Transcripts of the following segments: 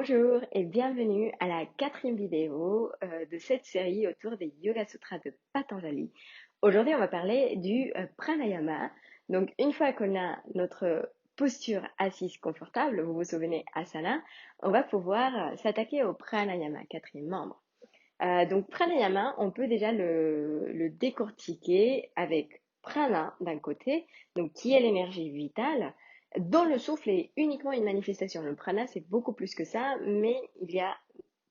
Bonjour et bienvenue à la quatrième vidéo de cette série autour des Yoga Sutras de Patanjali. Aujourd'hui, on va parler du pranayama. Donc, une fois qu'on a notre posture assise confortable, vous vous souvenez asana, on va pouvoir s'attaquer au pranayama, quatrième membre. Donc, pranayama, on peut déjà le décortiquer avec prana d'un côté, donc qui est l'énergie vitale, dont le souffle est uniquement une manifestation. Le prana, c'est beaucoup plus que ça, mais il y a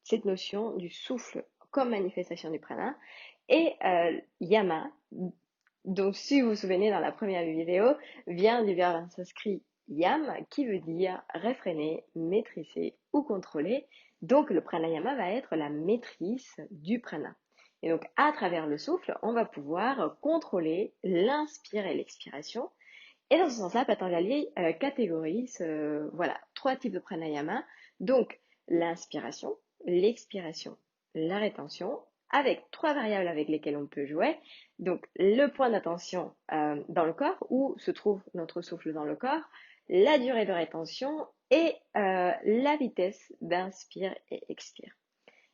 cette notion du souffle comme manifestation du prana. Et yama, donc si vous vous souvenez dans la première vidéo, vient du verbe sanskrit yam, qui veut dire réfréner, maîtriser ou contrôler. Donc le pranayama va être la maîtrise du prana. Et donc à travers le souffle, on va pouvoir contrôler l'inspire et l'expiration. Et dans ce sens-là, Patanjali catégorise trois types de pranayama. Donc l'inspiration, l'expiration, la rétention, avec trois variables avec lesquelles on peut jouer. Donc le point d'attention dans le corps, où se trouve notre souffle dans le corps, la durée de rétention et la vitesse d'inspire et expire.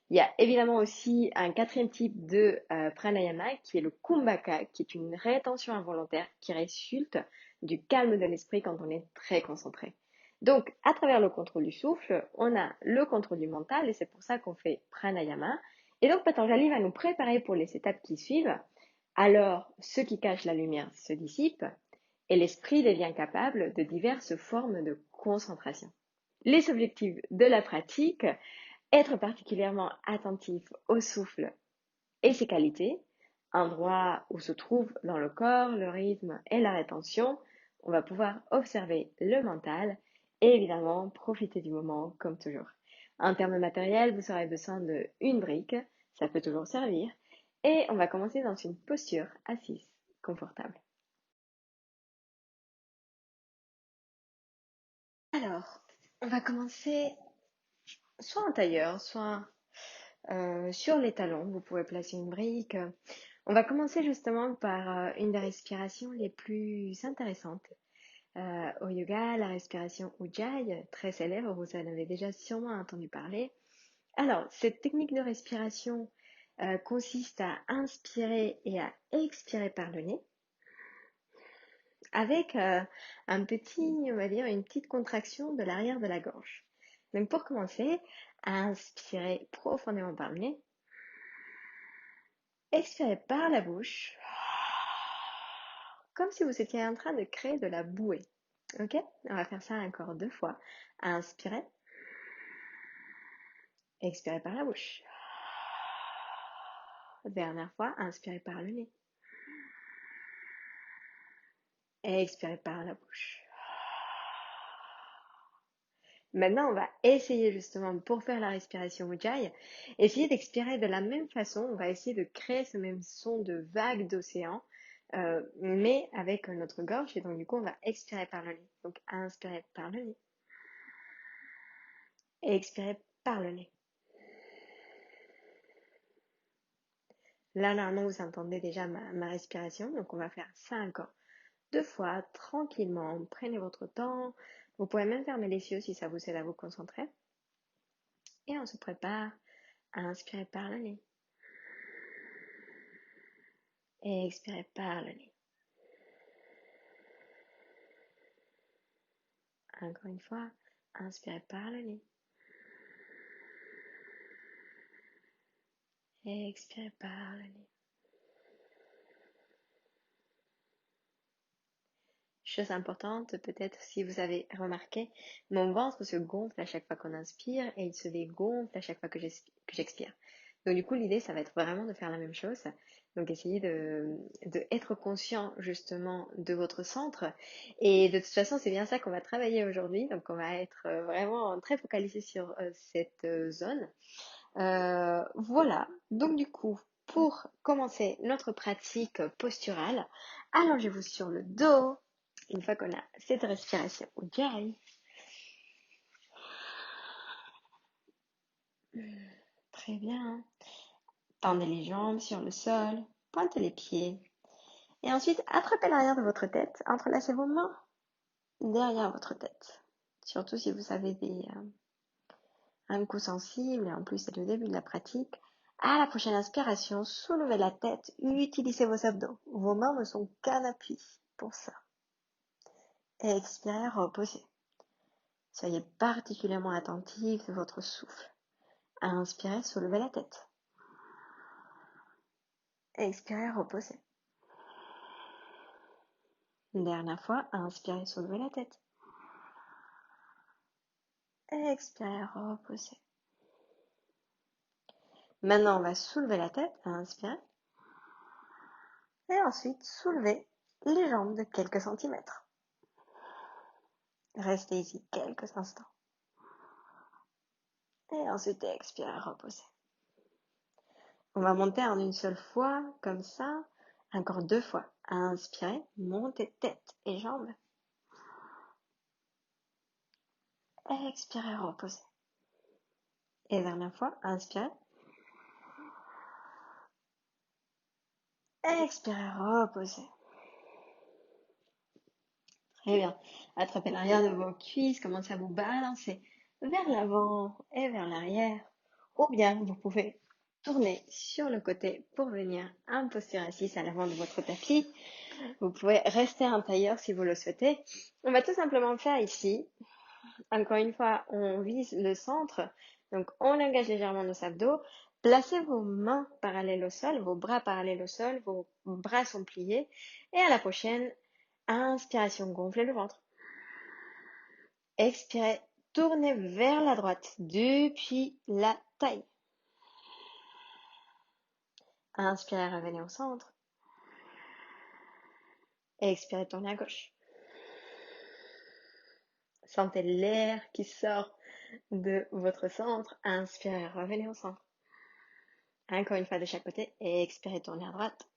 Il y a évidemment aussi un quatrième type de pranayama qui est le kumbhaka, qui est une rétention involontaire qui résulte du calme de l'esprit quand on est très concentré. Donc, à travers le contrôle du souffle, on a le contrôle du mental et c'est pour ça qu'on fait pranayama. Et donc, Patanjali va nous préparer pour les étapes qui suivent. Alors, ce qui cache la lumière se dissipe et l'esprit devient capable de diverses formes de concentration. Les objectifs de la pratique: être particulièrement attentif au souffle et ses qualités, endroit où se trouve dans le corps le rythme et la rétention. On va pouvoir observer le mental et évidemment profiter du moment comme toujours. En termes matériels, vous aurez besoin d'une brique, ça peut toujours servir. Et on va commencer dans une posture assise, confortable. Alors, on va commencer soit en tailleur, soit sur les talons. Vous pouvez placer une brique. On va commencer justement par une des respirations les plus intéressantes au yoga, la respiration Ujjayi, très célèbre, vous en avez déjà sûrement entendu parler. Alors, cette technique de respiration consiste à inspirer et à expirer par le nez, avec on va dire, une petite contraction de l'arrière de la gorge. Donc pour commencer, inspirez profondément par le nez, expirez par la bouche, comme si vous étiez en train de créer de la bouée. Ok? On va faire ça encore 2 fois. Inspirez, expirez par la bouche. Dernière fois, inspirez par le nez. Expirez par la bouche. Maintenant, on va essayer justement, pour faire la respiration Ujjayi, essayer d'expirer de la même façon. On va essayer de créer ce même son de vague d'océan, mais avec notre gorge. Et donc, du coup, on va expirer par le nez. Donc, inspirez par le nez. Et expirez par le nez. Là, normalement, vous entendez déjà ma respiration. Donc, on va faire ça encore 2 fois, tranquillement. Prenez votre temps. Vous pouvez même fermer les yeux si ça vous aide à vous concentrer. Et on se prépare à inspirer par le nez. Et expirer par le nez. Encore une fois, inspirez par le nez. Et expirez par le nez. Chose importante, peut-être si vous avez remarqué, mon ventre se gonfle à chaque fois qu'on inspire et il se dégonfle à chaque fois que j'expire. Donc du coup, l'idée, ça va être vraiment de faire la même chose. Donc essayez de être conscient justement de votre centre. Et de toute façon, c'est bien ça qu'on va travailler aujourd'hui. Donc on va être vraiment très focalisé sur cette zone. Voilà. Donc du coup, pour commencer notre pratique posturale, allongez-vous sur le dos. Une fois qu'on a cette respiration Ujjayi, très bien. Tendez les jambes sur le sol, pointez les pieds. Et ensuite, attrapez l'arrière de votre tête, entrelacez vos mains derrière votre tête. Surtout si vous avez un coup sensible, et en plus c'est le début de la pratique. À la prochaine inspiration, soulevez la tête, utilisez vos abdos. Vos mains ne sont qu'un appui pour ça. Et expirez, reposez. Soyez particulièrement attentif de votre souffle. Inspirez, soulevez la tête. Expirez, reposez. Une dernière fois, inspirez, soulevez la tête. Expirez, reposez. Maintenant, on va soulever la tête, inspirez. Et ensuite, soulevez les jambes de quelques centimètres. Restez ici quelques instants. Et ensuite, expirez, reposez. On va monter en une seule fois, comme ça. Encore 2 fois. Inspirez, montez tête et jambes. Expirez, reposez. Et dernière fois, inspirez. Expirez, reposez. Très bien. Attrapez l'arrière de vos cuisses, commencez à vous balancer vers l'avant et vers l'arrière. Ou bien, vous pouvez tourner sur le côté pour venir en posture assise à l'avant de votre tapis. Vous pouvez rester en tailleur si vous le souhaitez. On va tout simplement faire ici. Encore une fois, on vise le centre. Donc, on engage légèrement nos abdos. Placez vos mains parallèles au sol, vos bras parallèles au sol, vos bras sont pliés. Et à la prochaine inspiration, gonflez le ventre. Expirez, tournez vers la droite depuis la taille. Inspirez, revenez au centre. Expirez, tournez à gauche. Sentez l'air qui sort de votre centre. Inspirez, revenez au centre. Encore une fois de chaque côté. Expirez, tournez à droite.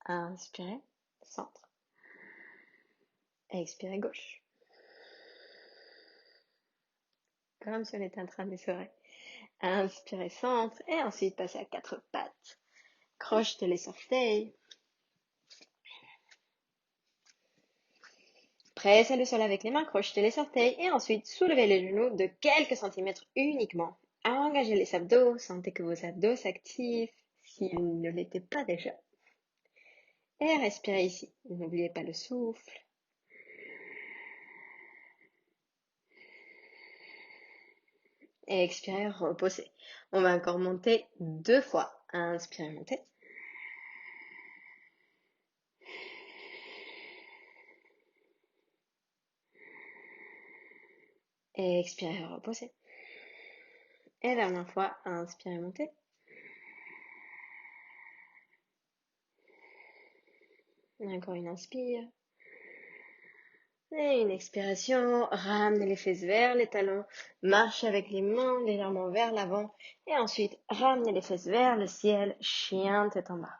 Inspirez, centre. Expirez, gauche. Comme si on était en train d'essorer. Inspirez, centre. Et ensuite, passez à 4 pattes. Crochetez les orteils. Pressez le sol avec les mains, crochetez les orteils et ensuite soulevez les genoux de quelques centimètres uniquement. Engagez les abdos, sentez que vos abdos s'activent s'ils ne l'étaient pas déjà. Et respirez ici. N'oubliez pas le souffle. Et expirez, reposez. On va encore monter 2 fois. Inspirez, montez. Et expirez, reposez. Et dernière fois, inspirez, montez. Encore une inspire. Et une expiration, ramenez les fesses vers les talons, marchez avec les mains légèrement vers l'avant et ensuite ramenez les fesses vers le ciel, chien tête en bas.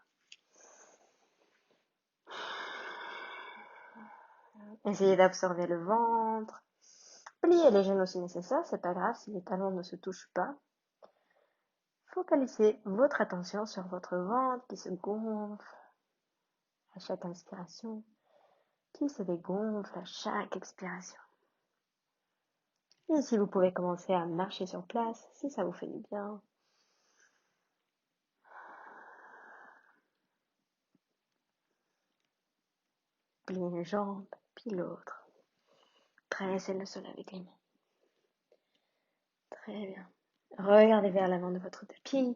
Essayez d'absorber le ventre, pliez les genoux si nécessaire, c'est pas grave si les talons ne se touchent pas. Focalisez votre attention sur votre ventre qui se gonfle à chaque inspiration, qui se dégonfle à chaque expiration. Et si vous pouvez commencer à marcher sur place, si ça vous fait du bien. Pliez une jambe, puis l'autre. Pressez le sol avec les mains. Très bien. Regardez vers l'avant de votre tapis.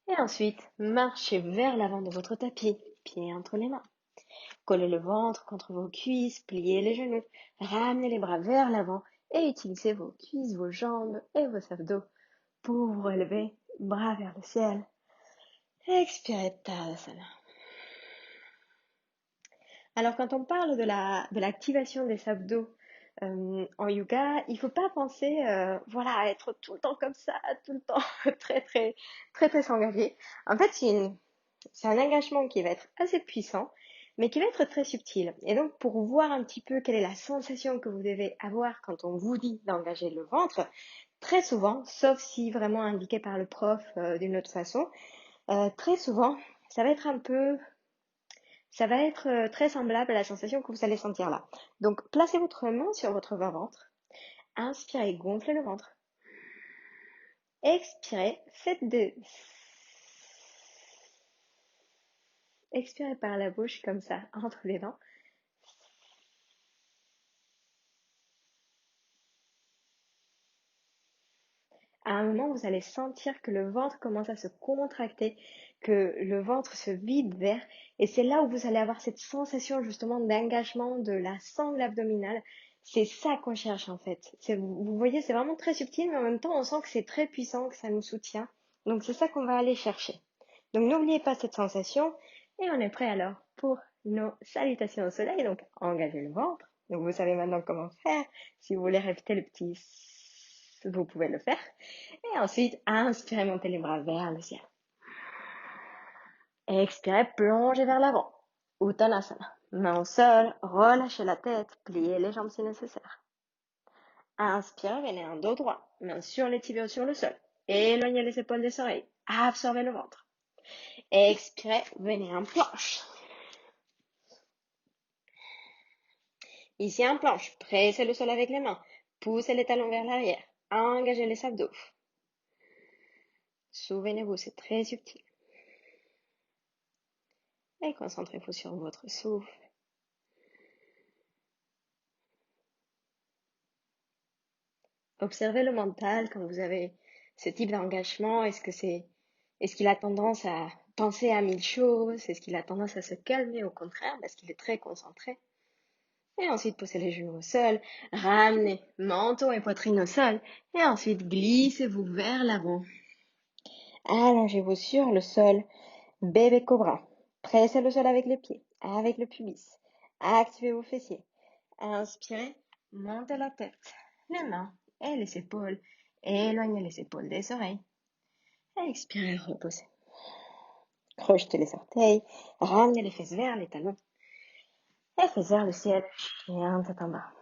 Et ensuite, marchez vers l'avant de votre tapis, pieds entre les mains. Collez le ventre contre vos cuisses, pliez les genoux, ramenez les bras vers l'avant et utilisez vos cuisses, vos jambes et vos abdos pour vous relever, bras vers le ciel. Expirez, Tadasana. Alors, quand on parle de l'activation des abdos en yoga, il faut pas penser, voilà, à être tout le temps comme ça, tout le temps très s'engager. En fait, c'est un engagement qui va être assez puissant, mais qui va être très subtil. Et donc, pour voir un petit peu quelle est la sensation que vous devez avoir quand on vous dit d'engager le ventre, très souvent, sauf si vraiment indiqué par le prof d'une autre façon, très souvent, ça va être très semblable à la sensation que vous allez sentir là. Donc, placez votre main sur votre bas-ventre. Inspirez, gonflez le ventre. Expirez, faites de... Expirez par la bouche comme ça, entre les dents. À un moment, vous allez sentir que le ventre commence à se contracter, que le ventre se vide vers, et c'est là où vous allez avoir cette sensation justement d'engagement de la sangle abdominale. C'est ça qu'on cherche en fait. Vous voyez, c'est vraiment très subtil, mais en même temps, on sent que c'est très puissant, que ça nous soutient. Donc c'est ça qu'on va aller chercher. Donc n'oubliez pas cette sensation, et on est prêt alors pour nos salutations au soleil. Donc engagez le ventre. Donc vous savez maintenant comment faire. Si vous voulez répéter le petit vous pouvez le faire. Et ensuite, inspirez, montez les bras vers le ciel. Expirez, plongez vers l'avant. Uttanasana. Main au sol, relâchez la tête, pliez les jambes si nécessaire. Inspirez, venez en dos droit, main sur les tibias sur le sol. Éloignez les épaules des oreilles, absorbez le ventre. Expirez, venez en planche. Ici en planche, pressez le sol avec les mains, poussez les talons vers l'arrière, engagez les abdos. Souvenez-vous, c'est très subtil. Et concentrez-vous sur votre souffle. Observez le mental quand vous avez ce type d'engagement. Est-ce qu'il a tendance à penser à mille choses? Est-ce qu'il a tendance à se calmer au contraire parce qu'il est très concentré? Et ensuite, posez les genoux au sol, ramenez menton et poitrine au sol, et ensuite glissez-vous vers l'avant. Allongez-vous sur le sol, bébé cobra. Pressez le sol avec les pieds, avec le pubis. Activez vos fessiers. Inspirez, montez la tête, les mains et les épaules. Éloignez les épaules des oreilles. Expirez, reposez. Crochetez les orteils, ramenez les fesses vers les talons. Et fesses vers le ciel, chien tête en bas.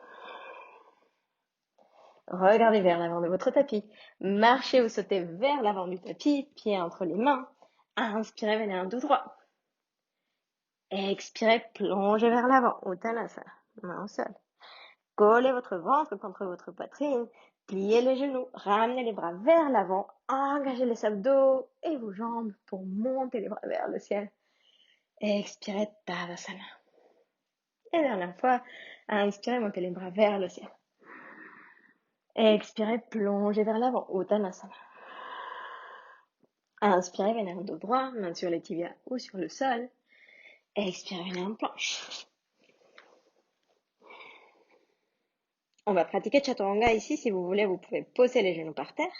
Regardez vers l'avant de votre tapis. Marchez ou sautez vers l'avant du tapis, pieds entre les mains. Inspirez, venez en dos droit. Expirez, plongez vers l'avant, Uttanasana, main au sol. Collez votre ventre contre votre poitrine, pliez les genoux, ramenez les bras vers l'avant, engagez les abdos et vos jambes pour monter les bras vers le ciel. Expirez, Tadasana. Et dernière fois, inspirez, montez les bras vers le ciel. Expirez, plongez vers l'avant, Uttanasana. Inspirez, venez en dos droit, main sur les tibias ou sur le sol. Expirez, venez en planche. On va pratiquer Chaturanga ici. Si vous voulez, vous pouvez poser les genoux par terre.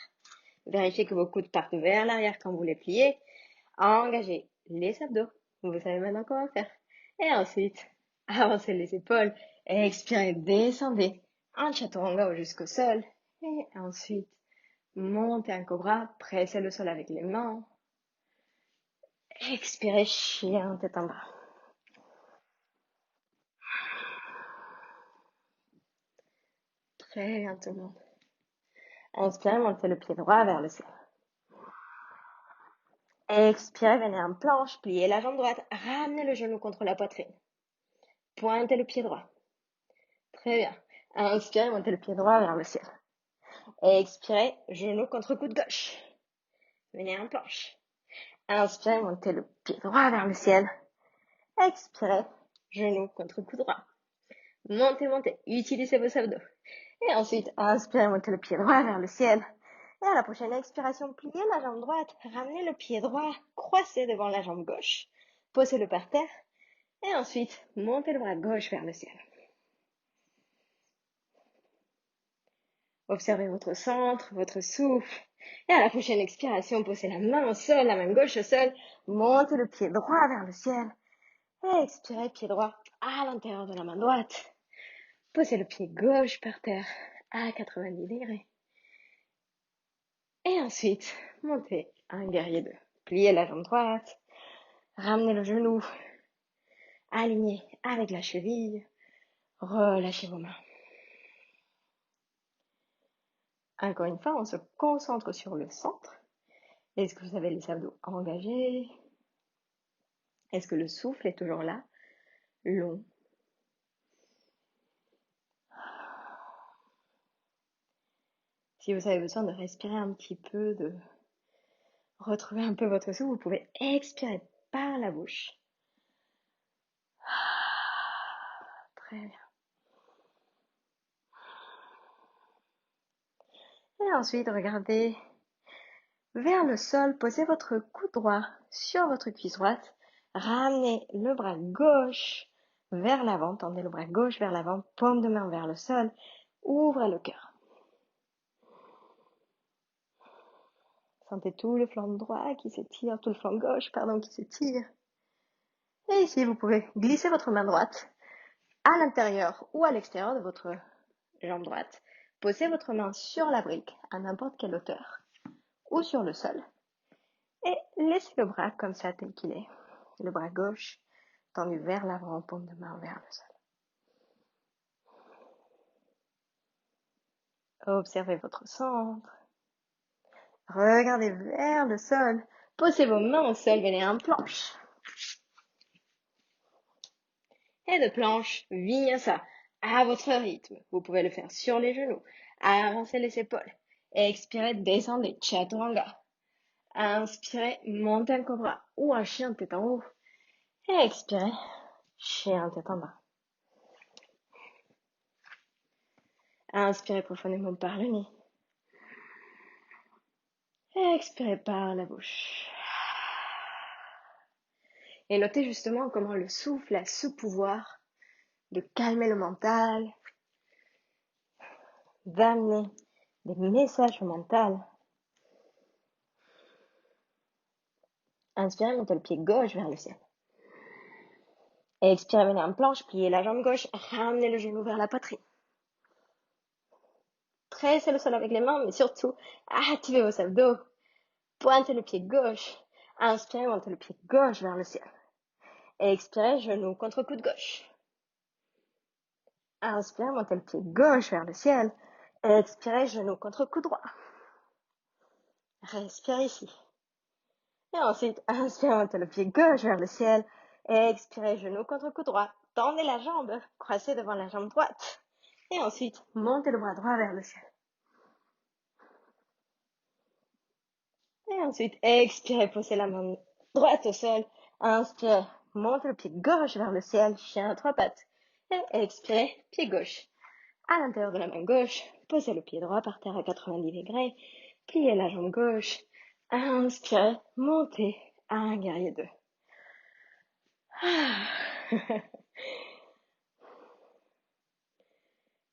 Vérifiez que vos coudes partent vers l'arrière quand vous les pliez. Engagez les abdos. Vous savez maintenant comment faire. Et ensuite, avancez les épaules. Expirez, descendez en Chaturanga jusqu'au sol. Et ensuite, montez un cobra. Pressez le sol avec les mains. Expirez, chien tête en bas. Très bien tout le monde. Inspirez, montez le pied droit vers le ciel. Expirez, venez en planche, pliez la jambe droite, ramenez le genou contre la poitrine. Pointez le pied droit. Très bien. Inspirez, montez le pied droit vers le ciel. Expirez, genou contre coude gauche. Venez en planche. Inspirez, montez le pied droit vers le ciel. Expirez, genou contre coude droit. Montez, montez. Utilisez vos abdos. Et ensuite, inspirez, montez le pied droit vers le ciel. Et à la prochaine expiration, pliez la jambe droite, ramenez le pied droit croisé devant la jambe gauche. Posez-le par terre. Et ensuite, montez le bras gauche vers le ciel. Observez votre centre, votre souffle. Et à la prochaine expiration, posez la main au sol, la main gauche au sol. Montez le pied droit vers le ciel. Et expirez, pied droit à l'intérieur de la main droite. Posez le pied gauche par terre à 90 degrés. Et ensuite, montez un guerrier 2. Pliez la jambe droite. Ramenez le genou. Alignez avec la cheville. Relâchez vos mains. Encore une fois, on se concentre sur le centre. Est-ce que vous avez les abdos engagés? Est-ce que le souffle est toujours là? Long. Si vous avez besoin de respirer un petit peu, de retrouver un peu votre souffle, vous pouvez expirer par la bouche. Très bien. Et ensuite, regardez vers le sol, posez votre coude droit sur votre cuisse droite, ramenez le bras gauche vers l'avant, tendez le bras gauche vers l'avant, paume de main vers le sol, ouvrez le cœur. Sentez tout le flanc droit qui s'étire, tout le flanc gauche, qui s'étire. Et ici, vous pouvez glisser votre main droite à l'intérieur ou à l'extérieur de votre jambe droite. Posez votre main sur la brique à n'importe quelle hauteur ou sur le sol. Et laissez le bras comme ça tel qu'il est. Le bras gauche tendu vers l'avant, paume de main vers le sol. Observez votre centre. Regardez vers le sol. Posez vos mains au sol, venez en planche. Et de planche, vinyasa à votre rythme. Vous pouvez le faire sur les genoux. Avancez les épaules. Expirez, descendez, chaturanga. Inspirez, montez un cobra ou un chien tête en haut. Et expirez, chien tête en bas. Inspirez profondément par le nez. Et expirez par la bouche. Et notez justement comment le souffle a ce pouvoir de calmer le mental, d'amener des messages au mental. Inspirez, montez le pied gauche vers le ciel. Expirez, venez en planche, pliez la jambe gauche, ramenez le genou vers la poitrine. Pressez le sol avec les mains, mais surtout, activez vos abdos. Pointez le pied gauche. Inspirez, montez le pied gauche vers le ciel. Expirez, genou contre coude gauche. Inspirez, montez le pied gauche vers le ciel. Expirez, genou contre coude droit. Respirez ici. Et ensuite, inspirez, montez le pied gauche vers le ciel. Expirez, genou contre coude droit. Tendez la jambe, croisez devant la jambe droite. Et ensuite, montez le bras droit vers le ciel. Et ensuite, expirez, posez la main droite au sol. Inspirez, montez le pied gauche vers le ciel, chien à trois pattes. Et expirez, pied gauche. À l'intérieur de la main gauche, posez le pied droit par terre à 90 degrés. Pliez la jambe gauche. Inspirez, montez à un guerrier 2.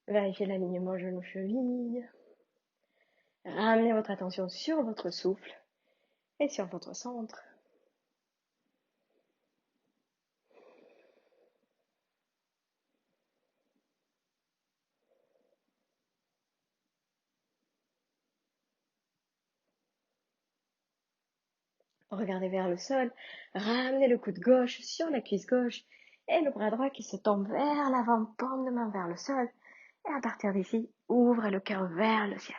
Vérifiez l'alignement genou-cheville. Ramenez votre attention sur votre souffle et sur votre centre. Regardez vers le sol, ramenez le coude gauche sur la cuisse gauche et le bras droit qui se tend vers l'avant, paume de main vers le sol. Et à partir d'ici, ouvrez le cœur vers le ciel.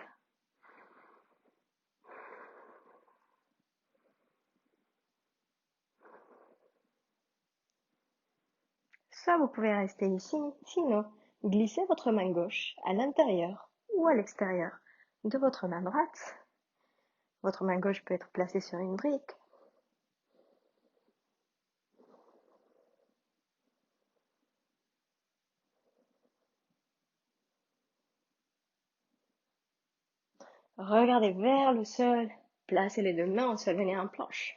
Soit vous pouvez rester ici, sinon glissez votre main gauche à l'intérieur ou à l'extérieur de votre main droite. Votre main gauche peut être placée sur une brique. Regardez vers le sol, placez les deux mains au sol, venez en planche.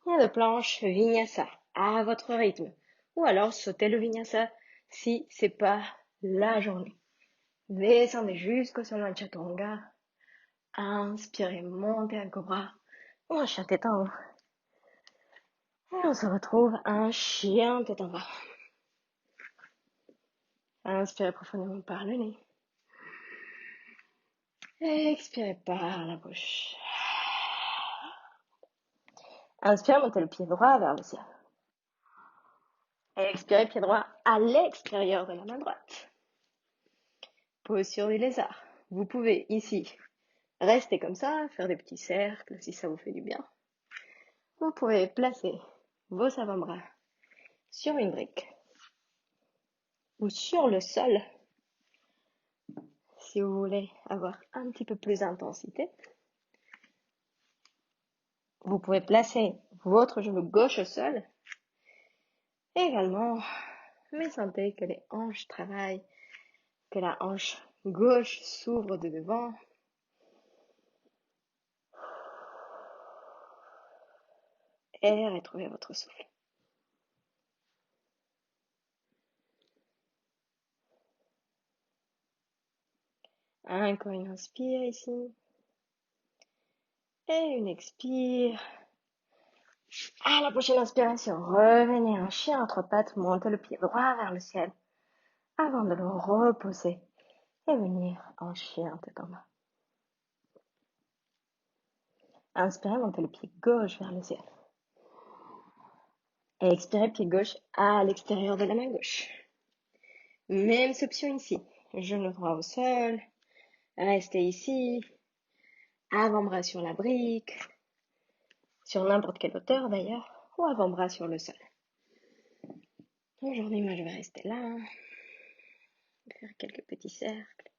Et de planche, vinyasa, à votre rythme. Ou alors sautez le vinyasa si c'est pas la journée. Descendez jusqu'au sommet de chaturanga. Inspirez, montez un cobra ou un chien tête en haut. Et on se retrouve un chien tête en bas. Inspirez profondément par le nez. Expirez par la bouche. Inspirez, montez le pied droit vers le ciel. Et expirez, pied droit à l'extérieur de la main droite. Posture du lézard. Vous pouvez ici rester comme ça, faire des petits cercles si ça vous fait du bien. Vous pouvez placer vos avant-bras sur une brique ou sur le sol si vous voulez avoir un petit peu plus d'intensité, vous pouvez placer votre genou gauche au sol. Et également, mais sentez que les hanches travaillent, que la hanche gauche s'ouvre de devant. Et retrouvez votre souffle. Encore une inspire ici. Et une expire. À la prochaine inspiration, revenez en chien à 3 pattes, montez le pied droit vers le ciel avant de le reposer et venir en chien tête en bas. Inspirez, montez le pied gauche vers le ciel. Et expirez, pied gauche à l'extérieur de la main gauche. Même option ici. Genou droit au sol. Restez ici. Avant-bras sur la brique. Sur n'importe quelle hauteur d'ailleurs. Ou avant-bras sur le sol. Aujourd'hui, moi, je vais rester là. Faire quelques petits cercles.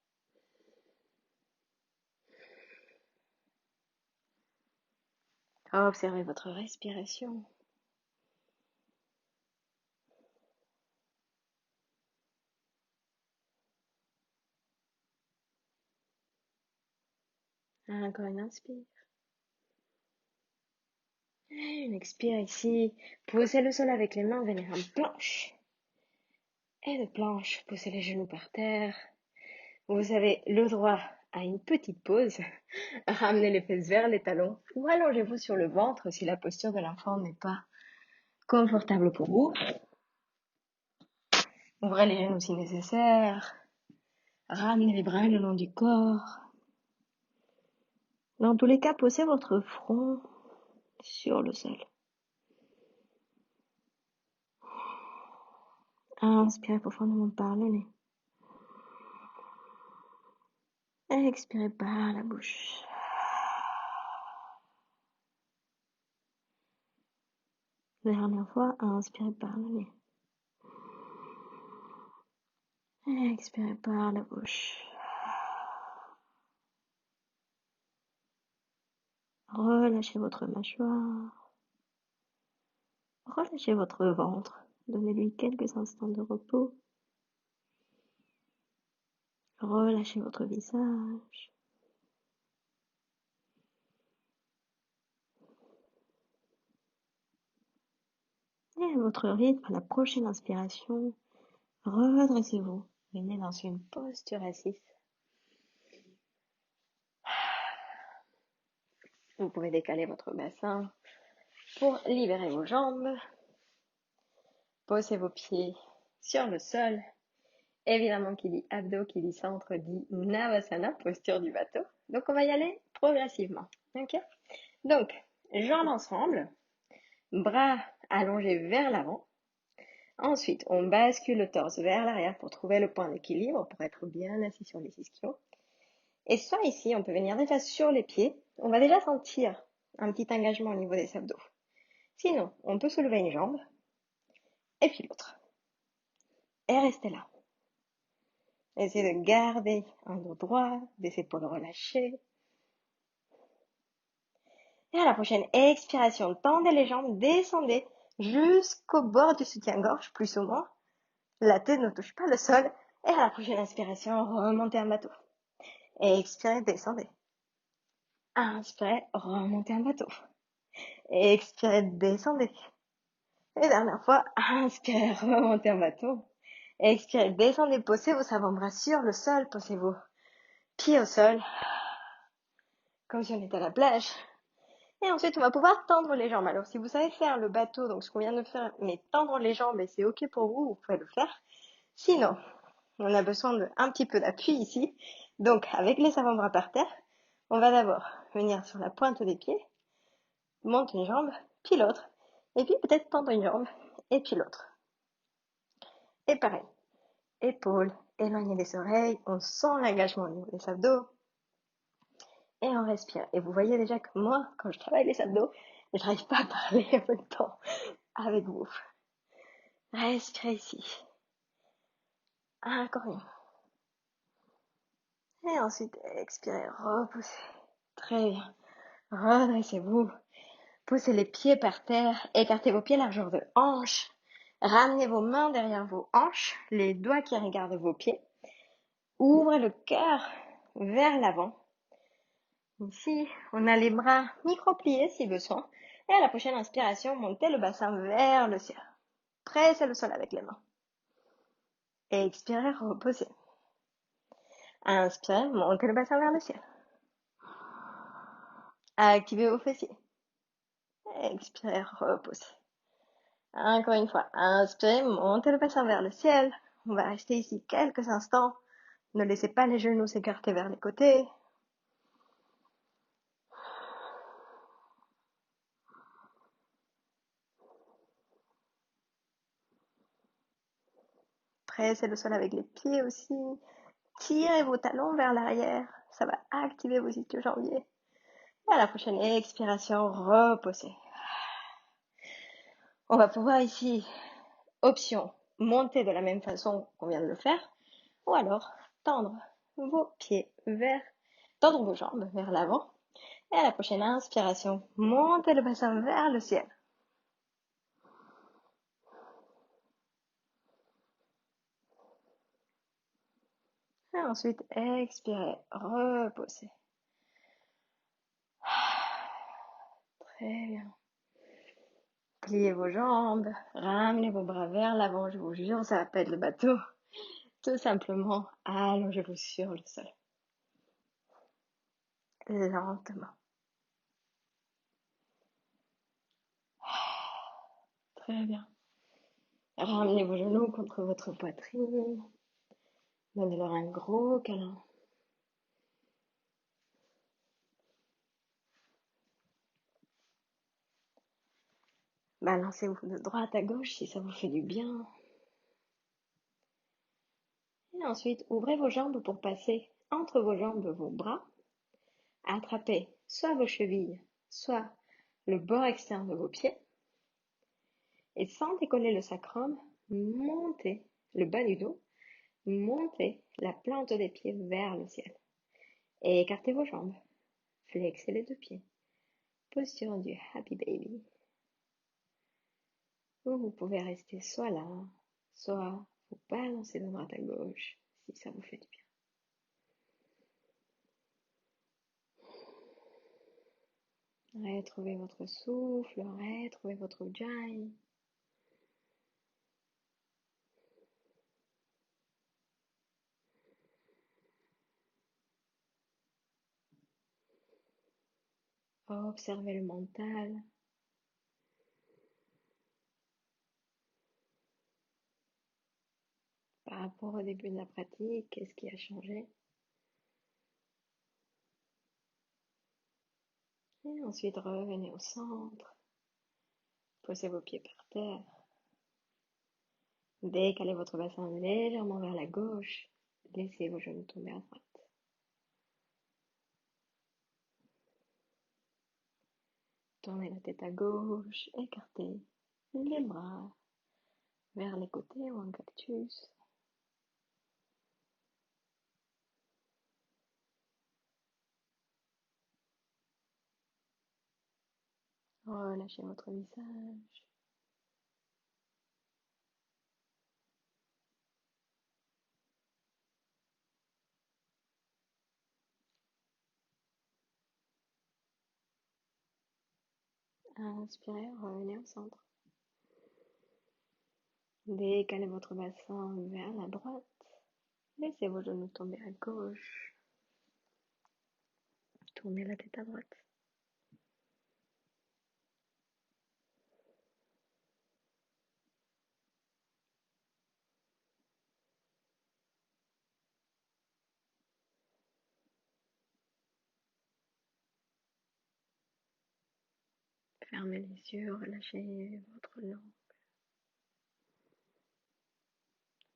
Observez votre respiration. Encore une inspire. Et une expire ici. Posez le sol avec les mains, venez en planche. Et de planche, posez les genoux par terre. Vous avez le droit à une petite pause. Ramenez les fesses vers les talons ou allongez-vous sur le ventre si la posture de l'enfant n'est pas confortable pour vous. Ouvrez les genoux si nécessaire. Ramenez les bras le long du corps. Dans tous les cas, posez votre front sur le sol. Inspirez profondément par le nez. Expirez par la bouche. Dernière fois, inspirez par le nez. Expirez par la bouche. Relâchez votre mâchoire. Relâchez votre ventre. Donnez-lui quelques instants de repos. Relâchez votre visage. Et à votre rythme, à la prochaine inspiration, redressez-vous. Venez dans une posture assise. Vous pouvez décaler votre bassin pour libérer vos jambes. Posez vos pieds sur le sol. Évidemment, qui dit abdos, qui dit centre, dit Navasana, posture du bateau. Donc, on va y aller progressivement. Ok? Donc, jambes ensemble, bras allongés vers l'avant. Ensuite, on bascule le torse vers l'arrière pour trouver le point d'équilibre, pour être bien assis sur les ischios. Et soit ici, on peut venir déjà sur les pieds. On va déjà sentir un petit engagement au niveau des abdos. Sinon, on peut soulever une jambe, et puis l'autre. Et rester là. Essayez de garder un dos droit, des épaules relâchées. Et à la prochaine expiration, tendez les jambes, descendez jusqu'au bord du soutien-gorge, plus ou moins. La tête ne touche pas le sol. Et à la prochaine inspiration, remontez un bateau. Et expirez, descendez. Inspirez, remontez un bateau. Et expirez, descendez. Et dernière fois, inspirez, remontez un bateau. Et expirez, descendez, posez vos avant-bras sur le sol, posez vos pieds au sol, comme si on était à la plage. Et ensuite, on va pouvoir tendre les jambes. Alors, si vous savez faire le bateau, donc ce qu'on vient de faire, mais tendre les jambes, et c'est ok pour vous, vous pouvez le faire. Sinon, on a besoin d'un petit peu d'appui ici. Donc, avec les avant-bras par terre, on va d'abord venir sur la pointe des pieds, monter une jambe, puis l'autre, et puis peut-être tendre une jambe, et puis l'autre. Et pareil, épaules éloignées des oreilles, on sent l'engagement au niveau des abdos, et on respire. Et vous voyez déjà que moi, quand je travaille les abdos, je n'arrive pas à parler en même temps avec vous. Respirez ici. Encore une. Et ensuite, expirez, repoussez. Très bien. Redressez-vous. Poussez les pieds par terre. Écartez vos pieds largeur de hanche. Ramenez vos mains derrière vos hanches, les doigts qui regardent vos pieds. Ouvrez le cœur vers l'avant. Ici, on a les bras micro-pliés si besoin. Et à la prochaine inspiration, montez le bassin vers le ciel. Pressez le sol avec les mains. Et expirez, reposez. Inspirez, montez le bassin vers le ciel. Activez vos fessiers. Expirez, reposez. Encore une fois, inspirez, montez le bassin vers le ciel. On va rester ici quelques instants. Ne laissez pas les genoux s'écarter vers les côtés. Pressez le sol avec les pieds aussi. Tirez vos talons vers l'arrière. Ça va activer vos ischio-jambiers. Et à la prochaine expiration, reposez. On va pouvoir ici, option, monter de la même façon qu'on vient de le faire, ou alors tendre vos pieds tendre vos jambes vers l'avant. Et à la prochaine inspiration, montez le bassin vers le ciel. Et ensuite, expirez, reposez. Très bien. Pliez vos jambes, ramenez vos bras vers l'avant, je vous jure, ça va pas être le bateau. Tout simplement, allongez-vous sur le sol. Lentement. Très bien. Ramenez vos genoux contre votre poitrine. Donnez-leur un gros câlin. Balancez-vous de droite à gauche si ça vous fait du bien. Et ensuite, ouvrez vos jambes pour passer entre vos jambes vos bras. Attrapez soit vos chevilles, soit le bord externe de vos pieds. Et sans décoller le sacrum, montez le bas du dos, montez la plante des pieds vers le ciel. Et écartez vos jambes. Flexez les deux pieds. Posture du Happy Baby. Ou vous pouvez rester soit là, soit vous balancer de droite à gauche si ça vous fait du bien. Retrouvez votre souffle, retrouvez votre ujjayi. Observez le mental. Par rapport au début de la pratique, qu'est-ce qui a changé? Et ensuite, revenez au centre. Posez vos pieds par terre. Décalez votre bassin légèrement vers la gauche. Laissez vos genoux tomber à droite. Tournez la tête à gauche, écartez les bras vers les côtés ou un cactus. Relâchez votre visage. Inspirez, revenez au centre. Décalez votre bassin vers la droite. Laissez vos genoux tomber à gauche. Tournez la tête à droite. Fermez les yeux, relâchez votre langue,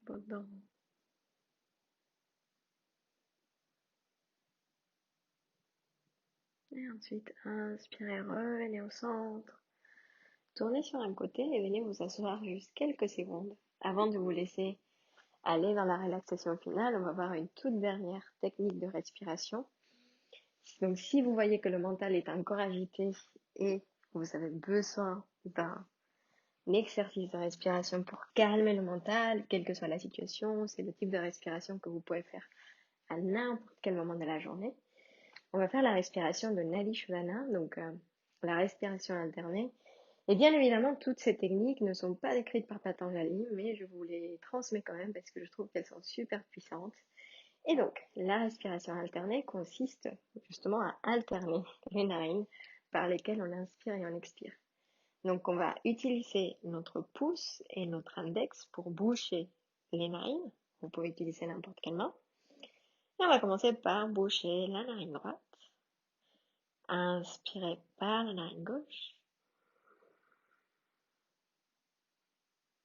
vos dents. Et ensuite, inspirez, revenez au centre. Tournez sur un côté et venez vous asseoir juste quelques secondes avant de vous laisser aller dans la relaxation finale, on va voir une toute dernière technique de respiration. Donc, si vous voyez que le mental est encore agité et vous avez besoin d'un exercice de respiration pour calmer le mental, quelle que soit la situation, c'est le type de respiration que vous pouvez faire à n'importe quel moment de la journée. On va faire la respiration de Nadi Shodhana, donc la respiration alternée. Et bien évidemment, toutes ces techniques ne sont pas décrites par Patanjali, mais je vous les transmets quand même parce que je trouve qu'elles sont super puissantes. Et donc, la respiration alternée consiste justement à alterner les narines par lesquelles on inspire et on expire. Donc, on va utiliser notre pouce et notre index pour boucher les narines. Vous pouvez utiliser n'importe quelle main. Et on va commencer par boucher la narine droite. Inspirez par la narine gauche.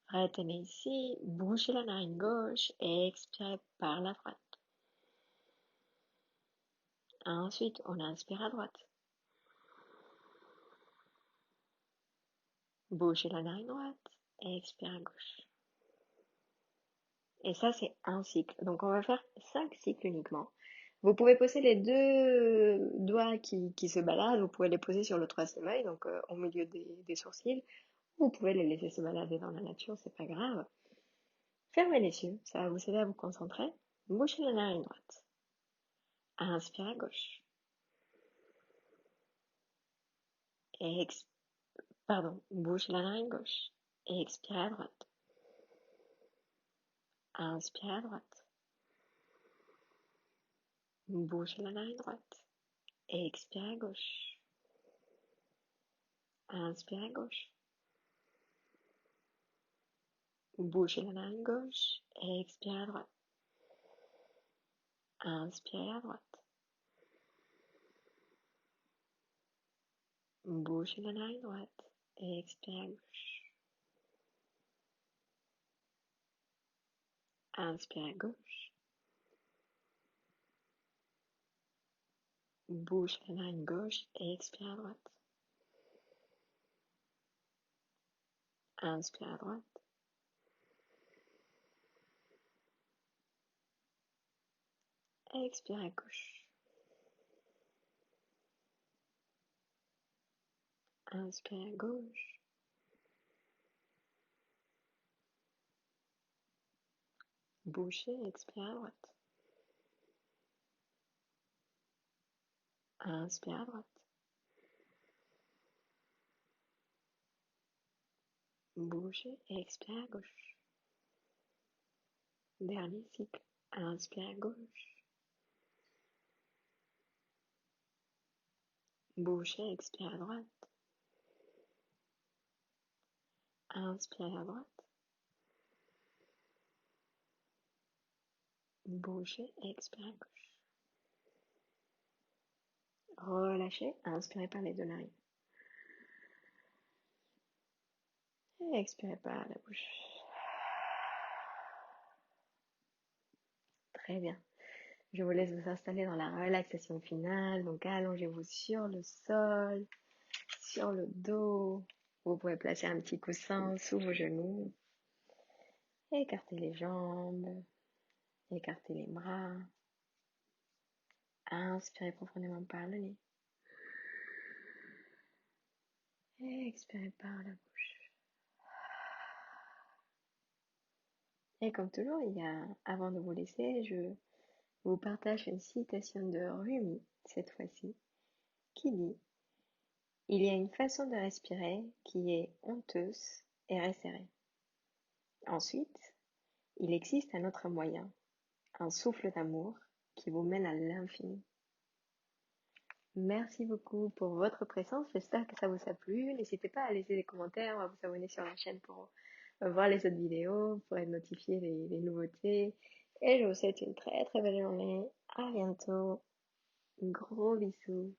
Retenez ici, bouchez la narine gauche et expirez par la droite. Ensuite, on inspire à droite. Bouchez la narine droite et expirez à gauche. Et ça, c'est un cycle. Donc, on va faire 5 cycles uniquement. Vous pouvez poser les deux doigts qui se baladent, vous pouvez les poser sur le troisième œil, donc au milieu des sourcils. Vous pouvez les laisser se balader dans la nature, c'est pas grave. Fermez les yeux, ça va vous aider à vous concentrer. Bouchez la narine droite. Inspirez à gauche. Et bouchez la narine gauche. Et expirez à droite. Inspirez à droite. Bouchez la narine droite. Et expirez à gauche. Inspirez à gauche. Bouchez la narine gauche et expirez à droite. Inspirez à droite. Bouchez la narine droite et expirez à gauche. Inspirez à gauche. Bouchez la narine gauche et expirez à droite. Inspirez à droite. Expirez à gauche. Inspirez à gauche. Bouchez et expirez à droite. Inspirez à droite. Bouchez et expirez à gauche. Dernier cycle. Inspirez à gauche. Bouchez et expirez à droite. Inspirez à droite. Bouchez et expirez à gauche. Relâchez, inspirez par les deux narines. Et expirez par la bouche. Très bien. Je vous laisse vous installer dans la relaxation finale. Donc allongez-vous sur le sol, sur le dos. Vous pouvez placer un petit coussin sous vos genoux. Écartez les jambes. Écartez les bras. Inspirez profondément par le nez. Et expirez par la bouche. Et comme toujours, avant de vous laisser, je vous partage une citation de Rumi, cette fois-ci, qui dit: il y a une façon de respirer qui est honteuse et resserrée. Ensuite, il existe un autre moyen, un souffle d'amour qui vous mène à l'infini. Merci beaucoup pour votre présence, j'espère que ça vous a plu. N'hésitez pas à laisser des commentaires, à vous abonner sur la chaîne pour voir les autres vidéos, pour être notifié des nouveautés. Et je vous souhaite une très très belle journée. À bientôt. Gros bisous.